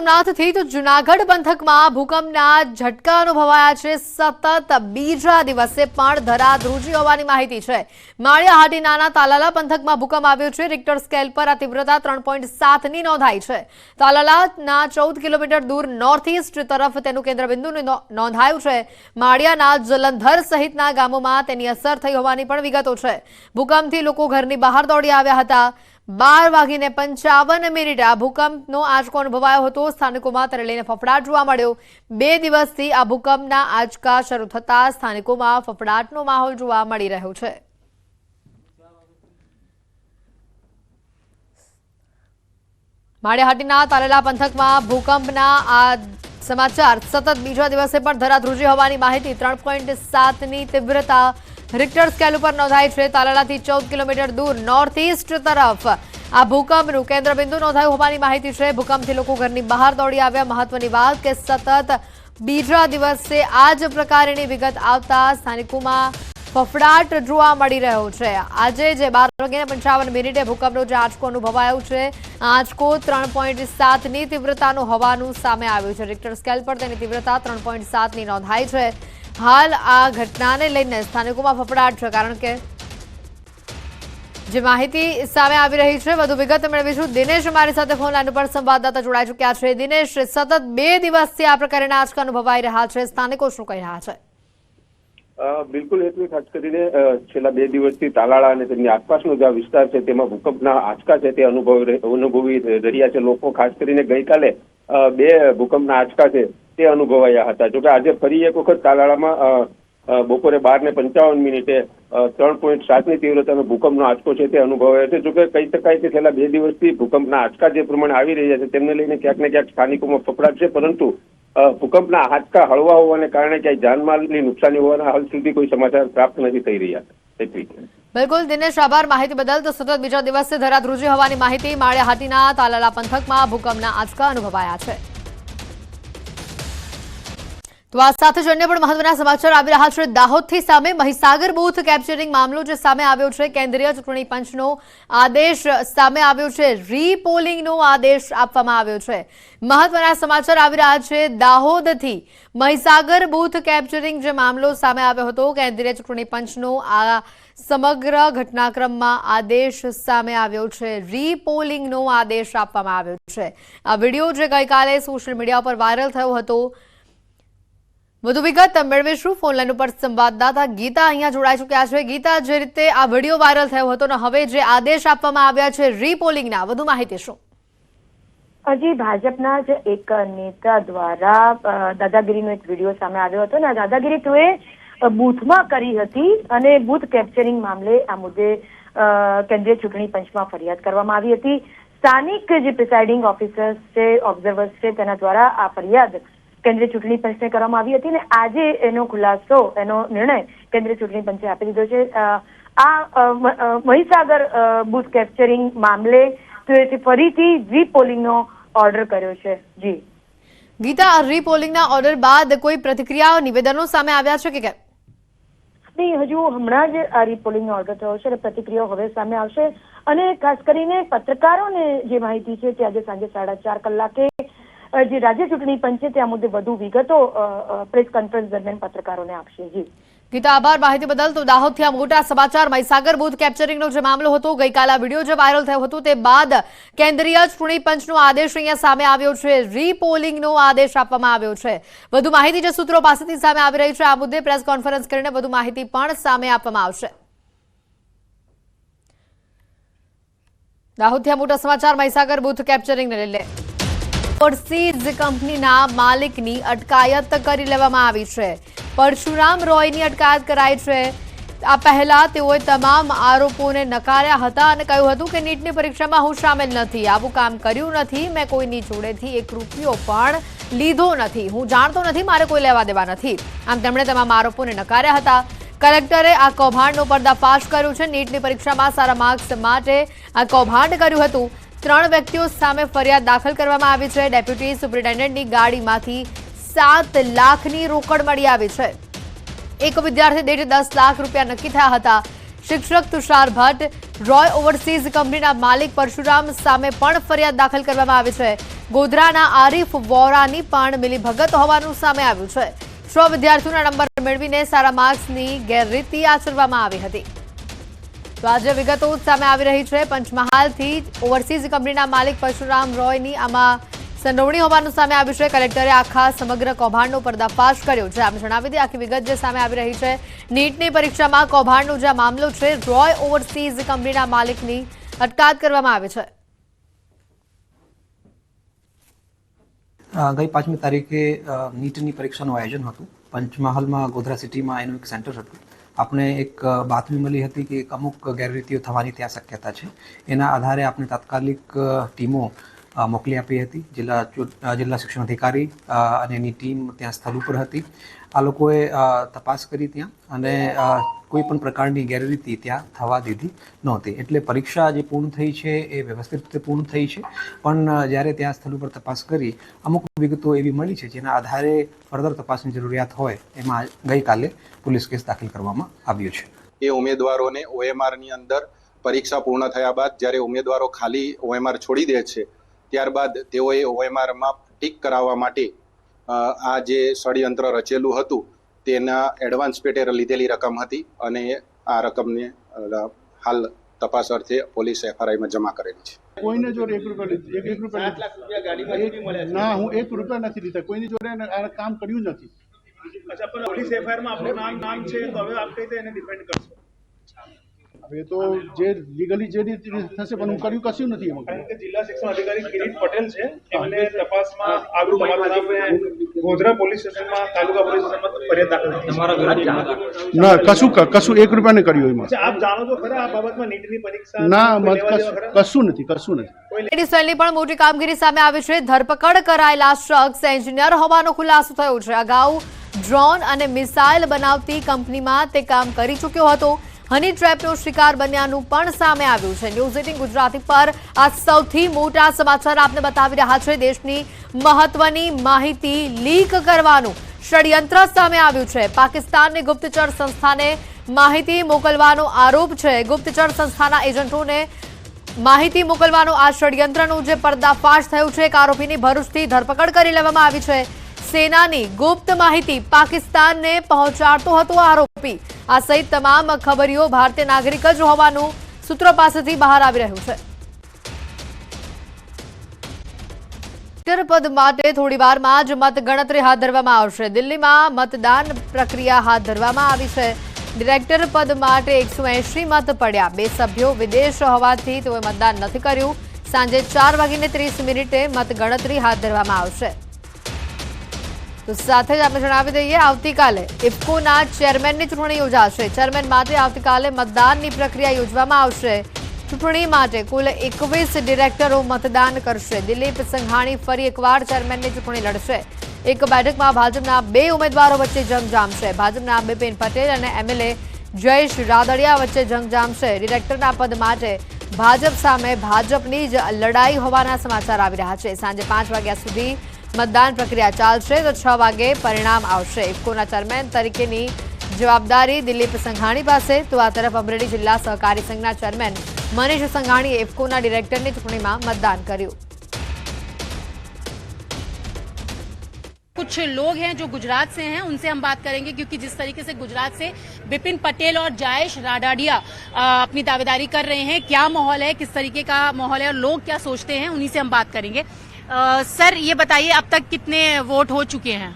સોમનાથથી તો જૂનાગઢ પંથકમાં ભૂકંપના ઝટકા અનુભવાયા છે। સતત બીજા દિવસે પણ ધરાધ્રુજી હોવાની માહિતી છે। માળિયા હાટીનાના તાલાલા પંથકમાં ભૂકંપ આવ્યો છે। રિક્ટર સ્કેલ પર આ તીવ્રતા 3.7 ની નોંધાઈ છે। તાલાલાના 14 કિલોમીટર દૂર નોર્થ ઈસ્ટ તરફ તેનું કેન્દ્રબિંદુ નોંધાયું છે। માળિયાના જલંધર સહિતના ગામોમાં તેની અસર થઈ હોવાની પણ વિગતો છે। ભૂકંપથી લોકો ઘરની બહાર દોડી આવ્યા હતા। 12:55 આ ભૂકંપનો આંચકો અનુભવાયો હતો। સ્થાનિકોમાં તેને લઈને ફફડાટ જોવા મળ્યો। 2 દિવસથી આ ભૂકંપના આંચકા શરૂ થતા સ્થાનિકોમાં ફફડાટનો માહોલ જોવા મળી રહ્યો છે। માળિયાહાટીના તાલાલા પંથકમાં ભૂકંપના આ સમાચાર સતત બીજા દિવસે પણ ધરાધ્રુજી હોવાની માહિતી। 3.7 ની તીવ્રતા રિક્ટર સ્કેલ ઉપર નોંધાઈ છે। તાલાલાથી 14 કિલોમીટર દૂર નોર્થ ઈસ્ટ તરફ આ ભૂકંપનું કેન્દ્રબિંદુ નોંધાયું હોવાની માહિતી છે। ભૂકંપથી લોકો ઘરની બહાર દોડી આવ્યા। મહત્વની વાત કે સતત બીજા દિવસે આ જ પ્રકારની વિગત આવતા સ્થાનિકોમાં ફફડાટ જોવા મળી રહ્યો છે। આજે જે 12:55 ભૂકંપનો જે આંચકો અનુભવાયો છે, આંચકો 3.7 ની તીવ્રતાનું હોવાનું સામે આવ્યું છે। રિક્ટર સ્કેલ પર તેની તીવ્રતા 3.7 ની નોંધાઈ છે। હાલ આ ઘટનાને લઈને સ્થાનિકોમાં ફફડાટ છે, કારણ કે જે માહિતી સામે આવી રહી છે વધુ વિગત મેળવીશું। દિનેશ અમારી સાથે ફોન લાઈન પર સંવાદદાતા જોડાઈ ચૂક્યા છે। દિનેશ, સતત 2 દિવસથી આ પ્રકારના આંચકા અનુભવાઈ રહ્યા છે, સ્થાનિકો શું કહી રહ્યા છે? બિલકુલ એટલું, ખાસ કરીને છેલ્લા 2 દિવસથી તાલાળા અને તેની આસપાસનો જે વિસ્તાર છે તેમાં ભૂકંપના આંચકા છે તે અનુભવી રહ્યા છે લોકો। ખાસ કરીને ગઈકાલે 2 ભૂકંપના આંચકા છે તે અનુભવાયા હતા। જોકે આજે ફરી એક વખત તાલાળામાં બપોરે 12:55 3.7 ની તીવ્રતાનો ભૂકંપનો આંચકો છે તે અનુભવાયો છે। જોકે કહી શકાય કે છેલ્લા 2 દિવસથી ભૂકંપના આંચકા જે પ્રમાણે આવી રહ્યા છે તેમને લઈને ક્યાંક ને ક્યાંક સ્થાનિકોમાં ફફડાટ છે, પરંતુ ભૂકંપના આંચકા હળવા હોવાને કારણે ક્યાંય જાનમાલની નુકસાની હોવાના હાલ સુધી કોઈ સમાચાર પ્રાપ્ત નથી થઈ રહ્યા। બિલકુલ દિનેશ, આભાર માહિતી બદલ। તો સતત બીજા દિવસે ધરાધ્રુજી હોવાની માહિતી। માળિયાહાટીના તાલાલા પંથકમાં ભૂકંપના આંચકા અનુભવાયા છે। તો આ સાથે જ અન્ય પણ મહત્વના સમાચાર આવી રહ્યા છે। દાહોદથી સામે મહીસાગર બૂથ કેપ્ચરિંગ મામલો જે સામે આવ્યો છે, કેન્દ્રીય ચૂંટણી પંચનો આદેશ સામે આવ્યો છે। રીપોલિંગનો આદેશ આપવામાં આવ્યો છે। મહત્વના સમાચાર આવી રહ્યા છે। દાહોદથી મહીસાગર બૂથ કેપ્ચરિંગ જે મામલો સામે આવ્યો હતો, કેન્દ્રીય ચૂંટણી પંચનો આ સમગ્ર ઘટનાક્રમમાં આદેશ સામે આવ્યો છે। રીપોલિંગનો આદેશ આપવામાં આવ્યો છે। આ વિડીયો જે ગઈકાલે સોશિયલ મીડિયા પર વાયરલ થયો હતો, વધુ વિગત મેળવીશું। ફોન લાઈન ઉપર સંવાદદાતા ગીતા અહીંયા જોડાઈ ચૂક્યા છે। ગીતા, જે રીતે આ વિડીયો વાયરલ થયો હતો ને હવે જે આદેશ આપવામાં આવ્યા છે રીપોલિંગના, વધુ માહિતી શું? હજી ભાજપના જ એક નેતા દ્વારા દાદાગીરીનો એક વિડીયો સામે આવ્યો હતો ને દાદાગીરી તેઓએ બૂથમાં કરી હતી અને બૂથ કેપ્ચરિંગ મામલે આ મુદ્દે કેન્દ્રીય ચૂંટણી પંચમાં ફરિયાદ કરવામાં આવી હતી। સ્થાનિક જે પ્રિસાઇડિંગ ઓફિસર્સ છે, ઓબ્ઝર્વર્સ છે, તેના દ્વારા આ ફરિયાદ કેન્દ્રીય ચૂંટણી પંચને કરવામાં આવી હતી અને આજે એનો ખુલાસો, એનો નિર્ણય કેન્દ્રીય ચૂંટણી પંચે આપી દીધો છે। આ મહીસાગર બૂથ કેપ્ચરિંગ મામલે ફરીથી રીપોલિંગનો ઓર્ડર કર્યો છે। જી ગીતા, રીપોલિંગના ઓર્ડર બાદ કોઈ પ્રતિક્રિયા, નિવેદનો સામે આવ્યા છે કે કેમ? નહીં, હજુ હમણાં જ આ રીપોલિંગનો ઓર્ડર થયો છે અને પ્રતિક્રિયાઓ હવે સામે આવશે અને ખાસ કરીને પત્રકારોને જે માહિતી છે તે આજે સાંજે 4:30 કલાકે જે રાજ્ય ચૂંટણી પંચ છે તે આ મુદ્દે વધુ વિગતો પ્રેસ કોન્ફરન્સ દરમિયાન પત્રકારોને આપશે। જી ગીતા, આભાર માહિતી બદલ। તો દાહોદથી આ મોટા સમાચાર। મહીસાગર બૂથ કેપ્ચરિંગનો જે મામલો હતો, ગઈકાલે વિડીયો જે વાયરલ થયો હતો તે બાદ કેન્દ્રીય ચૂંટણી પંચનો આદેશ અહીંયા સામે આવ્યો છે। રીપોલિંગનો આદેશ આપવામાં આવ્યો છે। વધુ માહિતી જે સૂત્રો પાસેથી સામે આવી રહી છે, આ મુદ્દે પ્રેસ કોન્ફરન્સ કરીને વધુ માહિતી પણ સામે આપવામાં આવશે। દાહોદથી આ મોટા સમાચાર મહીસાગર બૂથ કેપ્ચરિંગને લઈને ઓવરસીઝ કંપનીના માલિકની અટકાયત કરી લેવામાં આવી છે। પરશુરામ રોયની અટકાયત કરાઈ છે। આ પહેલા તેઓએ તમામ આરોપોને નકાર્યા હતા અને કહ્યું હતું કે નીટની પરીક્ષામાં હું સામેલ નથી, આવું કામ કર્યું નથી, મેં કોઈની જોડેથી 1 રૂપિયો પણ લીધો નથી, હું જાણતો નથી, મારે કોઈ લેવા દેવા નથી। આમ તેમણે તમામ આરોપોને નકાર્યા હતા। કલેક્ટરે આ કૌભાંડનો પર્દાફાશ કર્યો છે। નીટની પરીક્ષામાં સારા માર્ક્સ માટે આ કૌભાંડ કર્યું હતું। 3 વ્યક્તિઓ સામે ફરિયાદ દાખલ કરવામાં આવી છે। ડેપ્યુટી સુપ્રિન્ટેન્ડન્ટની ગાડીમાંથી 7 લાખની રોકડ મળી આવી છે। એક વિદ્યાર્થી દીઠ 10 લાખ રૂપિયા નક્કી થયા હતા। શિક્ષક તુષાર ભટ્ટ, રોય ઓવરસીઝ કંપનીના માલિક પરશુરામ સામે પણ ફરિયાદ દાખલ કરવામાં આવી છે। ગોધરાના આરીફ વોરાની પણ મિલીભગત હોવાનું સામે આવ્યું છે. 6 વિદ્યાર્થીઓના નંબર મેળવીને સારા માર્ક્સની ગેરરીતિ આચરવામાં આવી હતી. તો આજે વિગતો સામે આવી રહી છે. પંચમહાલથી ઓવરસીઝ કંપનીના માલિક પરશુરામ રોયની આમાં સંડોવણી હોવાનું સામે આવ્યું છે. કલેક્ટરે આખા સમગ્ર કૌભાંડનો પર્દાફાશ કર્યો છે. આપણે જણાવી દઈએ આખી વિગત જે સામે આવી રહી છે. નીટની પરીક્ષામાં કૌભાંડનો જે મામલો છે, રોય ઓવરસીઝ કંપનીના માલિકની અટકાયત કરવામાં આવી છે. ગઈ 5મી તારીખે નીટની પરીક્ષાનું આયોજન હતું. પંચમહાલમાં ગોધરા સિટીમાં એનું એક સેન્ટર હતું. આપણે એક બાતમી મળી હતી કે અમુક ગેરરીતિઓ થવાની ત્યાં શક્યતા છે. એના આધારે આપણે તાત્કાલિક ટીમો મોકલી આપી હતી. જિલ્લા શિક્ષણ અધિકારી અને એની ટીમ ત્યાં સ્થળ ઉપર હતી. આ લોકોએ તપાસ કરી ત્યાં અને કોઈ પણ પ્રકારની ગેરરીતિ ત્યાં થવા દીધી નહોતી. એટલે પરીક્ષા જે પૂર્ણ થઈ છે એ વ્યવસ્થિત રીતે પૂર્ણ થઈ છે. પણ જ્યારે ત્યાં સ્થળ ઉપર તપાસ કરી અમુક વિગતો એવી મળી છે જેના આધારે ફર્ધર તપાસની જરૂરિયાત હોય એમાં ગઈકાલે પોલીસ કેસ દાખલ કરવામાં આવ્યો છે. એ ઉમેદવારોને OMRની અંદર પરીક્ષા પૂર્ણ થયા બાદ જ્યારે ઉમેદવારો ખાલી OMR છોડી દે છે ત્યારબાદ તેઓએ OMRમાં ટીક કરાવવા માટે આ જે ષડયંત્ર રચેલું હતું તેના એડવાન્સ પેટે લીધેલી રકમ હતી અને આ રકમને હાલ તપાસ અર્થે પોલીસ FRIમાં જમા કરેલી છે. કોઈને જોડે ₹1 ના, હું ₹1 નથી લીધા. કોઈની જોડે આ કામ કર્યું નથી. અચ્છા, પણ પોલીસ FIRમાં આપણું નામ છે, તો હવે આપ કઈ રીતે એને ડિફેન્ડ કરશો? હવે તો જે લીગલી જે રીતે થશે, પણ હું કર્યું કશું નથી એમાં. કારણ કે જિલ્લા શિક્ષણ અધિકારી કિરીટ પટેલ છે, એમને તપાસમાં આગળ તમારા નામે ગોધરા પોલીસ સ્ટેશનમાં, તાલુકા પોલીસ સ્ટેશનમાં ફરિયાદ દાખલ કરી. ના, કશું ₹1 ને કર્યું એમાં. આપ જાણો છો ખરા આ બાબતમાં નીટની પરીક્ષા? ના, કશું નથી. મેડિસનની પણ મોટી કામગીરી સામે આવી છે. ધરપકડ કરાયેલા શખ્સ એન્જિનિયર હોવાનો ખુલાસો થયો છે. અગાઉ ડ્રોન અને મિસાઇલ બનાવતી કંપનીમાં તે કામ કરી ચૂક્યો હતો. હની ટ્રેપનો શિકાર બન્યાનું પણ સામે આવ્યું છે. ન્યૂઝ 18 ગુજરાતી પર આ સૌથી મોટા સમાચાર આપને બતાવી રહ્યા છે. દેશની મહત્વની માહિતી લીક કરવાનું ષડયંત્ર સામે આવ્યું છે. પાકિસ્તાનની ગુપ્તચર સંસ્થાને માહિતી મોકલવાનો આરોપ છે. ગુપ્તચર સંસ્થાના એજન્ટોને માહિતી મોકલવાનો આ ષડયંત્રનો જે પર્દાફાશ થયું છે. એક આરોપીની ભરૂચથી ધરપકડ કરી લેવામાં આવી છે. સેનાની ગુપ્ત માહિતી પાકિસ્તાનને પહોંચાડતો હતો આરોપી. આ સહિત તમામ ખબરીઓ ભારતીય નાગરિક જ હોવાનું સૂત્રો પાસેથી બહાર આવી રહ્યું છે. પદ માટે થોડી વારમાં જ મતગણતરી હાથ ધરવામાં આવશે. દિલ્હીમાં મતદાન પ્રક્રિયા હાથ ધરવામાં આવી છે. ડિરેક્ટર પદ માટે 180 મત પડ્યા. 2 સભ્યો વિદેશ હોવાથી તેઓએ મતદાન નથી કર્યું. સાંજે 4:30 મતગણતરી હાથ ધરવામાં આવશે. તો સાથે જ આપણે જણાવી દઈએ આવતીકાલે ઇફકોના ચેરમેનની ચૂંટણી યોજાશે. ચેરમેન માટે આવતીકાલે મતદાનની પ્રક્રિયા યોજવામાં આવશે. ચૂંટણી માટે કુલ 21 ડિરેક્ટરો મતદાન કરશે. દિલીપ સંઘાણી ફરી એકવાર ચેરમેનની ચૂંટણી લડશે. એક બેઠકમાં ભાજપના 2 ઉમેદવારો વચ્ચે જંગ જામશે. ભાજપના બિપિન પટેલ અને MLA જયેશ રાદડિયા વચ્ચે જંગ જામશે. ડિરેક્ટરના પદ માટે ભાજપ સામે ભાજપની જ લડાઈ હોવાના સમાચાર આવી રહ્યા છે. સાંજે 5 વાગ્યા સુધી મતદાન પ્રક્રિયા ચાલશે તો 6 વાગે પરિણામ આવશે. ઇફકોના ચેરમેન તરીકેની જવાબદારી દિલીપ સંઘાણી પાસે. તો આ તરફ અમરેલી જિલ્લા સહકારી સંઘના ચેરમેન મનીષ સંઘાણીએ ઇફકોના ડિરેક્ટરની ચૂંટણીમાં મતદાન કર્યું. कुछ लोग हैं जो गुजरात से हैं, उनसे हम बात करेंगे क्योंकि जिस तरीके से गुजरात से बिपिन पटेल और जयेश राडाडिया अपनी दावेदारी कर रहे हैं, क्या माहौल है, किस तरीके का माहौल है और लोग क्या सोचते हैं, उन्हीं से हम बात करेंगे. सर ये बताइए अब तक कितने वोट हो चुके हैं?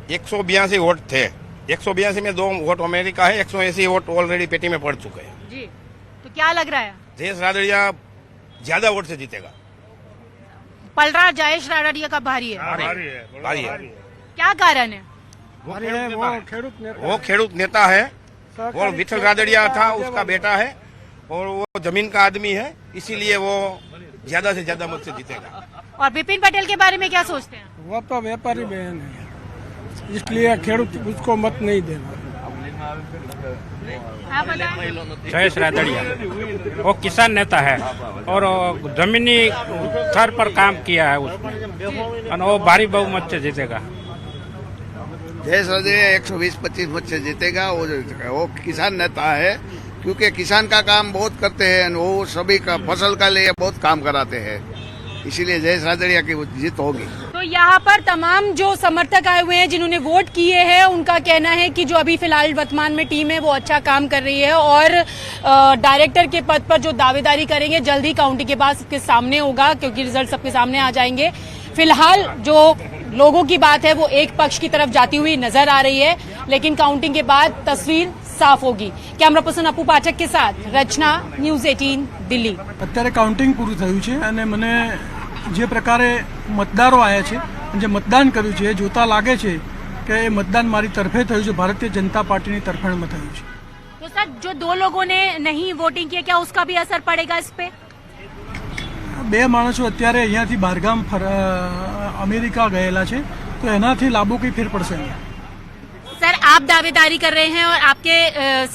182 वोट थे. 182 में 2 वोट अमेरिका है. 180 वोट ऑलरेडी पेटी में पड़ चुके हैं. जी, तो क्या लग रहा है? जयेश रादड़िया ज्यादा वोट से जीतेगा. पलरा जयेश राडाडिया का भारी है. भारी है. क्या कारण है? वो खेडूत नेता है. वो विठल रादड़िया था, उसका बेटा है और वो जमीन का आदमी है, इसीलिए वो ज्यादा से ज्यादा मत से जीतेगा. और बिपिन पटेल के बारे में क्या सोचते हैं? वो तो व्यापारी बहन है, इसलिए खेडूत उसको मत नहीं देना. आप बताएं. जयेश रादड़िया वो किसान नेता है और जमीनी स्तर पर काम किया है उसने और वो भारी बहुमत से जीतेगा. जयेश रादड़िया 120-25 मत से जीतेगा. वो किसान नेता है क्योंकि किसान का काम बहुत करते हैं. वो सभी का फसल का लिए बहुत काम कराते हैं. इसीलिए जयेश रादड़िया की जीत होगी। तो यहाँ पर तमाम जो समर्थक आए हुए हैं जिन्होंने वोट किए हैं, उनका कहना है कि जो अभी फिलहाल वर्तमान में टीम है वो अच्छा काम कर रही है और डायरेक्टर के पद पर जो दावेदारी करेंगे जल्दी काउंटिंग के बाद सबके सामने होगा, क्योंकि रिजल्ट सबके सामने आ जाएंगे। फिलहाल जो लोगों की बात है वो एक पक्ष की तरफ जाती हुई नजर आ रही है, लेकिन काउंटिंग के बाद तस्वीर साफ होगी। कैमरा पर्सन अपू पाठक के साथ रचना, न्यूज 18 दिल्ली। અત્યારે કાઉન્ટિંગ પૂરું થયું છે અને મને જે પ્રકારે મતદારો આવ્યા છે, જે મતદાન કર્યું છે, એ જોતા લાગે છે કે એ મતદાન મારી તરફે થયું છે, ભારતીય જનતા પાર્ટીની તરફેણમાં થયું છે। तो सर, जो 2 लोगों ने नहीं वोटिंग किया, क्या उसका भी असर पड़ेगा इस पे? 2 માણસો અત્યારે અહીંયાથી બહારગામ અમેરિકા ગયેલા છે, તો એનાથી લાંબો કંઈ ફેર પડશે નહીં। सर, आप दावेदारी कर रहे हैं और आपके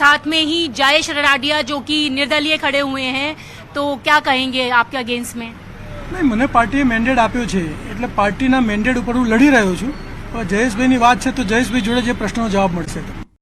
साथ में ही जयेश राडाडिया जो कि निर्दलीय खड़े हुए हैं, तो क्या कहेंगे आपके अगेंस्ट में? નહીં, મને પાર્ટીએ મેન્ડેટ આપ્યો છે એટલે પાર્ટીના મેન્ડેટ ઉપર હું લડી રહ્યો છું। જયેશભાઈની વાત છે તો જયેશભાઈ જોડે જે પ્રશ્નનો જવાબ મળશે।